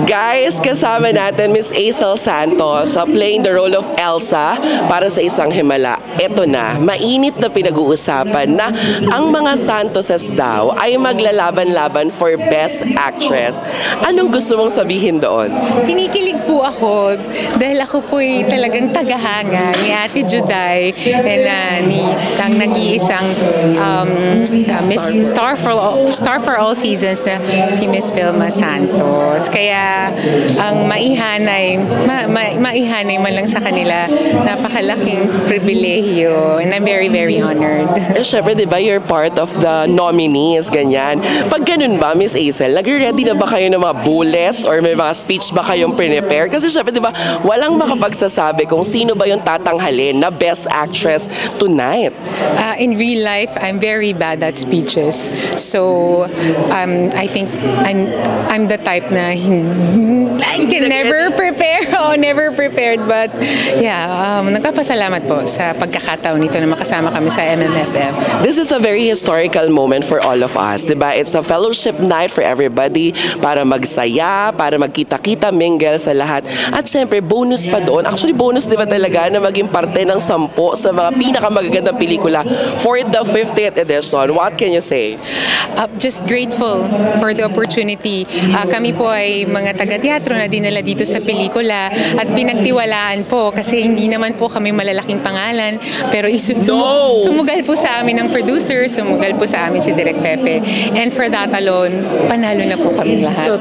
Guys, kasama natin Miss Aisel Santos playing the role of Elsa para sa Isang Himala. Ito na, mainit na pinag-uusapan na ang mga Santoses daw ay maglalaban-laban for Best Actress. Anong gusto mong sabihin doon? Kinikilig po ako dahil ako po'y talagang tagahanga ni Ate Juday ang nag-iisang Miss Star for All Seasons na si Miss Vilma Santos. Kaya ang maihanay man lang sa kanila, napakalaking pribilehiyo, and I'm very, very honored. Siyempre, di ba, you're part of the nominees, ganyan. Pag ganun ba, Miss Aisel, nag-ready na ba kayo ng mga bullets or may mga speech ba kayong prepare? Kasi syempre, di ba, walang makapagsasabi kung sino ba yung tatanghalin na Best Actress tonight. In real life, I'm very bad at speeches. So, I think I'm the type na I can never prepare. Never prepared. But yeah, nagpapasalamat po sa pagkakataon nito na makasama kami sa MMFF. This is a very historical moment for all of us, di ba? It's a fellowship night for everybody para magsaya, para magkita-kita, mingle sa lahat. At syempre, bonus pa doon. Actually, bonus di ba talaga na maging parte ng 10 sa mga pinakamagagandang pelikula for the 50th edition. What can you say? Just grateful for the opportunity. Kami po ay mga taga-teatro na dinala dito sa pelikula at pinagtiwalaan po kasi hindi naman po kami malalaking pangalan, pero sumugal po sa amin ng producer, sumugal po sa amin si Direk Pepe, and for that alone, panalo na po kami lahat.